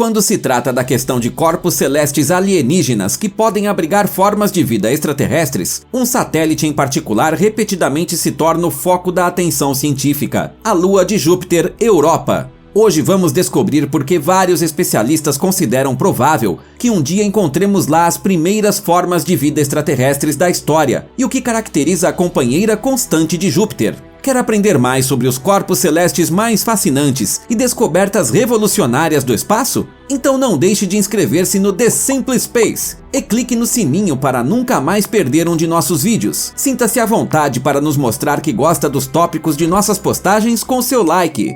quando se trata da questão de corpos celestes alienígenas que podem abrigar formas de vida extraterrestres, um satélite em particular repetidamente se torna o foco da atenção científica: a Lua de Júpiter, Europa. Hoje vamos descobrir por que vários especialistas consideram provável que um dia encontremos lá as primeiras formas de vida extraterrestres da história e o que caracteriza a companheira constante de Júpiter. Quer aprender mais sobre os corpos celestes mais fascinantes e descobertas revolucionárias do espaço? Então não deixe de inscrever-se no The Simple Space e clique no sininho para nunca mais perder um de nossos vídeos. Sinta-se à vontade para nos mostrar que gosta dos tópicos de nossas postagens com seu like.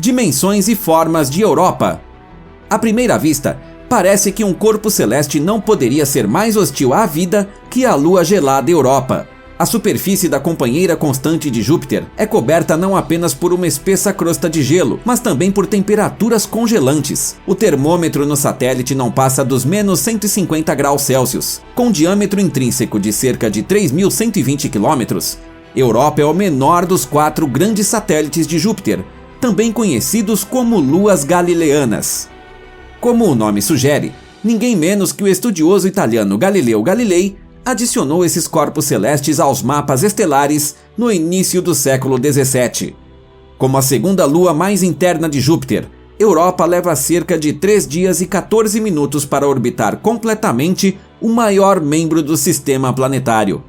Dimensões e formas de Europa. À primeira vista, parece que um corpo celeste não poderia ser mais hostil à vida que a lua gelada Europa. A superfície da companheira constante de Júpiter é coberta não apenas por uma espessa crosta de gelo, mas também por temperaturas congelantes. O termômetro no satélite não passa dos menos 150 graus Celsius. Com diâmetro intrínseco de cerca de 3.120 km, Europa é o menor dos 4 grandes satélites de Júpiter, também conhecidos como luas galileanas. Como o nome sugere, ninguém menos que o estudioso italiano Galileu Galilei adicionou esses corpos celestes aos mapas estelares no início do século XVII. Como a segunda lua mais interna de Júpiter, Europa leva cerca de 3 dias e 14 minutos para orbitar completamente o maior membro do sistema planetário.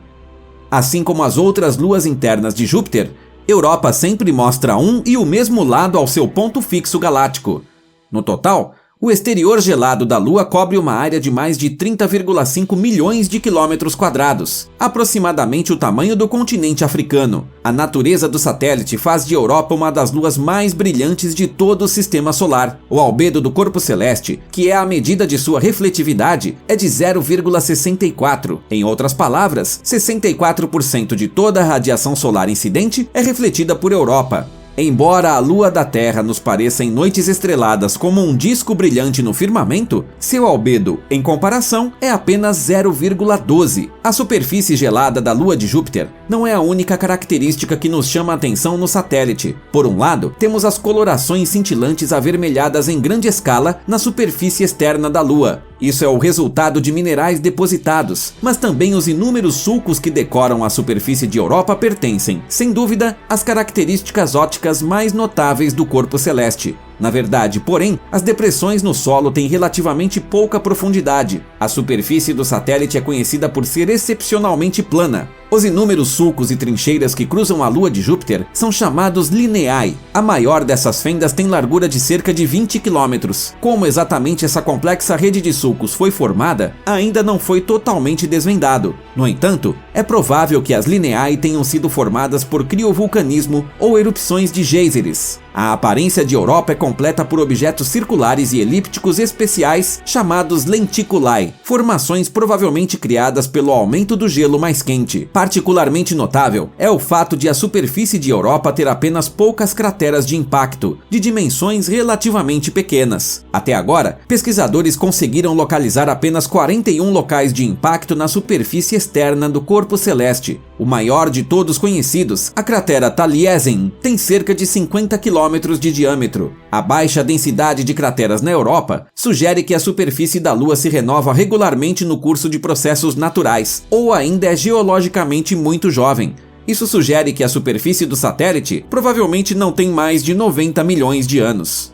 Assim como as outras luas internas de Júpiter, Europa sempre mostra um e o mesmo lado ao seu ponto fixo galáctico. No total, o exterior gelado da Lua cobre uma área de mais de 30,5 milhões de quilômetros quadrados, aproximadamente o tamanho do continente africano. A natureza do satélite faz de Europa uma das luas mais brilhantes de todo o sistema solar. O albedo do corpo celeste, que é a medida de sua refletividade, é de 0,64. Em outras palavras, 64% de toda a radiação solar incidente é refletida por Europa. Embora a lua da Terra nos pareça em noites estreladas como um disco brilhante no firmamento, seu albedo, em comparação, é apenas 0,12. A superfície gelada da lua de Júpiter não é a única característica que nos chama a atenção no satélite. Por um lado, temos as colorações cintilantes avermelhadas em grande escala na superfície externa da lua. Isso é o resultado de minerais depositados, mas também os inúmeros sulcos que decoram a superfície de Europa pertencem, sem dúvida, às características ópticas mais notáveis do corpo celeste. Na verdade, porém, as depressões no solo têm relativamente pouca profundidade. A superfície do satélite é conhecida por ser excepcionalmente plana. Os inúmeros sulcos e trincheiras que cruzam a lua de Júpiter são chamados lineae. A maior dessas fendas tem largura de cerca de 20 km. Como exatamente essa complexa rede de sulcos foi formada, ainda não foi totalmente desvendado. No entanto, é provável que as lineae tenham sido formadas por criovulcanismo ou erupções de geysers. A aparência de Europa é completa por objetos circulares e elípticos especiais chamados lenticulae, formações provavelmente criadas pelo aumento do gelo mais quente. Particularmente notável é o fato de a superfície de Europa ter apenas poucas crateras de impacto, de dimensões relativamente pequenas. Até agora, pesquisadores conseguiram localizar apenas 41 locais de impacto na superfície externa do corpo celeste. O maior de todos conhecidos, a cratera Taliesin, tem cerca de 50 km de diâmetro. A baixa densidade de crateras na Europa sugere que a superfície da Lua se renova regularmente no curso de processos naturais, ou ainda é geologicamente muito jovem. Isso sugere que a superfície do satélite provavelmente não tem mais de 90 milhões de anos.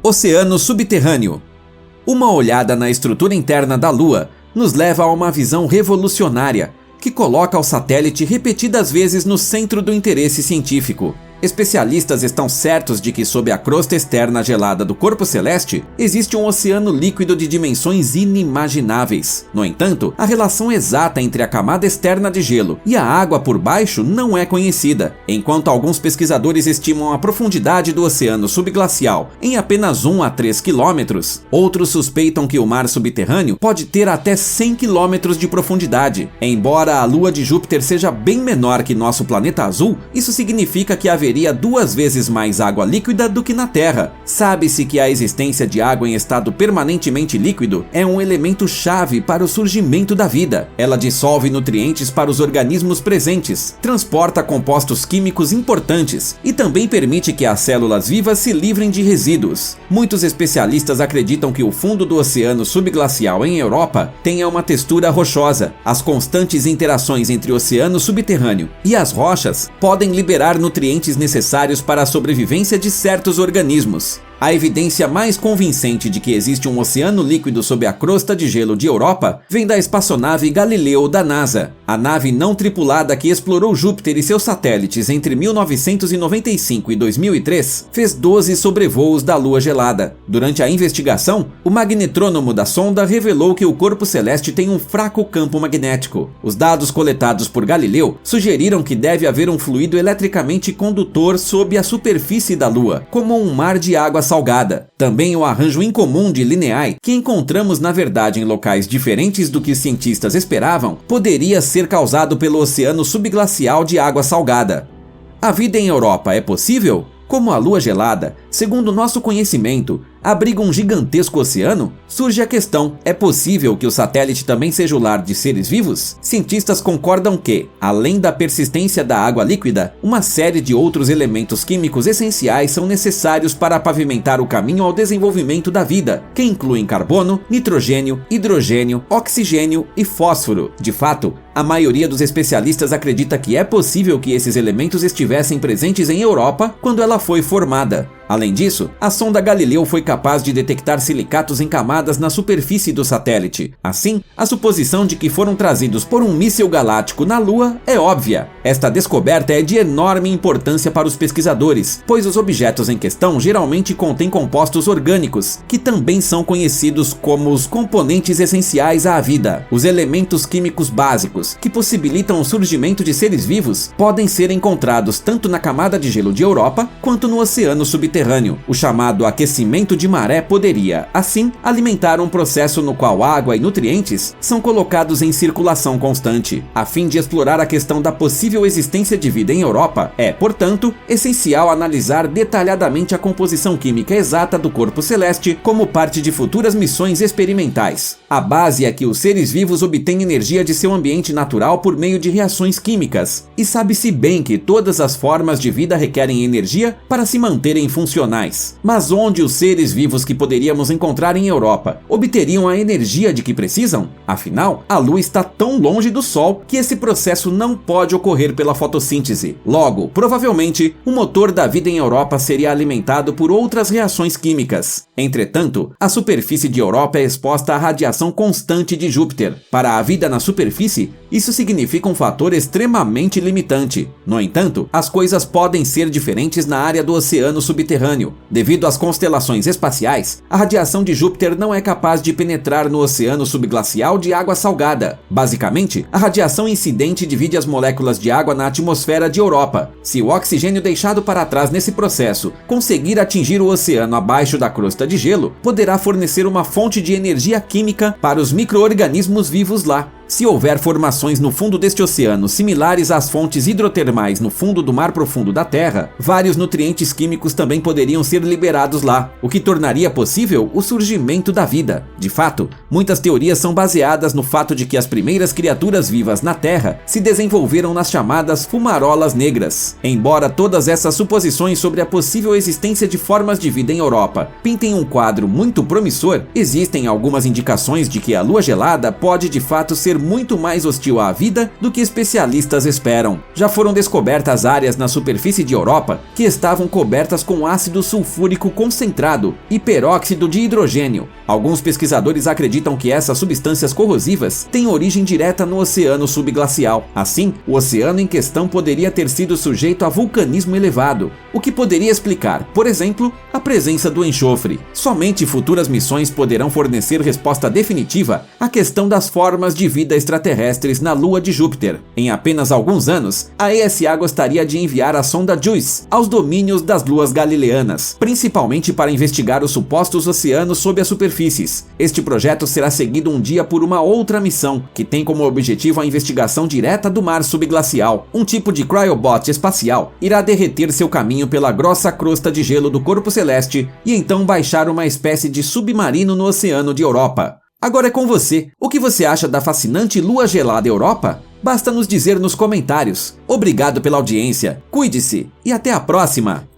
Oceano subterrâneo. Uma olhada na estrutura interna da Lua nos leva a uma visão revolucionária, que coloca o satélite repetidas vezes no centro do interesse científico. Especialistas estão certos de que sob a crosta externa gelada do corpo celeste existe um oceano líquido de dimensões inimagináveis. No entanto, a relação exata entre a camada externa de gelo e a água por baixo não é conhecida. Enquanto alguns pesquisadores estimam a profundidade do oceano subglacial em apenas 1 a 3 km, outros suspeitam que o mar subterrâneo pode ter até 100 km de profundidade. Embora a Lua de Júpiter seja bem menor que nosso planeta azul, isso significa que haveria teria 2 vezes mais água líquida do que na Terra. Sabe-se que a existência de água em estado permanentemente líquido é um elemento chave para o surgimento da vida. Ela dissolve nutrientes para os organismos presentes, transporta compostos químicos importantes e também permite que as células vivas se livrem de resíduos. Muitos especialistas acreditam que o fundo do oceano subglacial em Europa tenha uma textura rochosa. As constantes interações entre o oceano subterrâneo e as rochas podem liberar nutrientes necessários para a sobrevivência de certos organismos. A evidência mais convincente de que existe um oceano líquido sob a crosta de gelo de Europa vem da espaçonave Galileu da NASA. A nave não tripulada que explorou Júpiter e seus satélites entre 1995 e 2003 fez 12 sobrevoos da Lua gelada. Durante a investigação, o magnetrônomo da sonda revelou que o corpo celeste tem um fraco campo magnético. Os dados coletados por Galileu sugeriram que deve haver um fluido eletricamente condutor sob a superfície da Lua, como um mar de água salgada. Também o arranjo incomum de lineae, que encontramos na verdade em locais diferentes do que os cientistas esperavam, poderia ser causado pelo oceano subglacial de água salgada. A vida em Europa é possível? Como a Lua gelada, segundo nosso conhecimento, abriga um gigantesco oceano, surge a questão: é possível que o satélite também seja o lar de seres vivos? Cientistas concordam que, além da persistência da água líquida, uma série de outros elementos químicos essenciais são necessários para pavimentar o caminho ao desenvolvimento da vida, que incluem carbono, nitrogênio, hidrogênio, oxigênio e fósforo. De fato, a maioria dos especialistas acredita que é possível que esses elementos estivessem presentes em Europa quando ela foi formada. Além disso, a sonda Galileu foi capaz de detectar silicatos em camadas na superfície do satélite. Assim, a suposição de que foram trazidos por um míssil galáctico na Lua é óbvia. Esta descoberta é de enorme importância para os pesquisadores, pois os objetos em questão geralmente contêm compostos orgânicos, que também são conhecidos como os componentes essenciais à vida. Os elementos químicos básicos, que possibilitam o surgimento de seres vivos, podem ser encontrados tanto na camada de gelo de Europa, quanto no oceano subterrâneo. O chamado aquecimento de maré poderia, assim, alimentar um processo no qual água e nutrientes são colocados em circulação constante. A fim de explorar a questão da possível existência de vida em Europa, é, portanto, essencial analisar detalhadamente a composição química exata do corpo celeste como parte de futuras missões experimentais. A base é que os seres vivos obtêm energia de seu ambiente natural por meio de reações químicas, e sabe-se bem que todas as formas de vida requerem energia para se manterem funcionais. Mas onde os seres vivos que poderíamos encontrar em Europa obteriam a energia de que precisam? Afinal, a Lua está tão longe do Sol que esse processo não pode ocorrer pela fotossíntese. Logo, provavelmente, o motor da vida em Europa seria alimentado por outras reações químicas. Entretanto, a superfície de Europa é exposta à radiação constante de Júpiter. Para a vida na superfície, isso significa um fator extremamente limitante. No entanto, as coisas podem ser diferentes na área do oceano subterrâneo. Devido às constelações espaciais, a radiação de Júpiter não é capaz de penetrar no oceano subglacial de água salgada. Basicamente, a radiação incidente divide as moléculas de água na atmosfera de Europa. Se o oxigênio deixado para trás nesse processo conseguir atingir o oceano abaixo da crosta de gelo, poderá fornecer uma fonte de energia química para os micro-organismos vivos lá. Se houver formações no fundo deste oceano similares às fontes hidrotermais no fundo do mar profundo da Terra, vários nutrientes químicos também poderiam ser liberados lá, o que tornaria possível o surgimento da vida. De fato, muitas teorias são baseadas no fato de que as primeiras criaturas vivas na Terra se desenvolveram nas chamadas fumarolas negras. Embora todas essas suposições sobre a possível existência de formas de vida em Europa pintem um quadro muito promissor, existem algumas indicações de que a Lua gelada pode de fato ser muito mais hostil à vida do que especialistas esperam. Já foram descobertas áreas na superfície de Europa que estavam cobertas com ácido sulfúrico concentrado e peróxido de hidrogênio. Alguns pesquisadores acreditam que essas substâncias corrosivas têm origem direta no oceano subglacial. Assim, o oceano em questão poderia ter sido sujeito a vulcanismo elevado, o que poderia explicar, por exemplo, a presença do enxofre. Somente futuras missões poderão fornecer resposta definitiva à questão das formas de vida vida extraterrestres na Lua de Júpiter. Em apenas alguns anos, a ESA gostaria de enviar a sonda JUICE aos domínios das luas galileanas, principalmente para investigar os supostos oceanos sob as superfícies. Este projeto será seguido um dia por uma outra missão, que tem como objetivo a investigação direta do mar subglacial. Um tipo de cryobot espacial irá derreter seu caminho pela grossa crosta de gelo do corpo celeste e então baixar uma espécie de submarino no oceano de Europa. Agora é com você. O que você acha da fascinante lua gelada Europa? Basta nos dizer nos comentários. Obrigado pela audiência, cuide-se e até a próxima!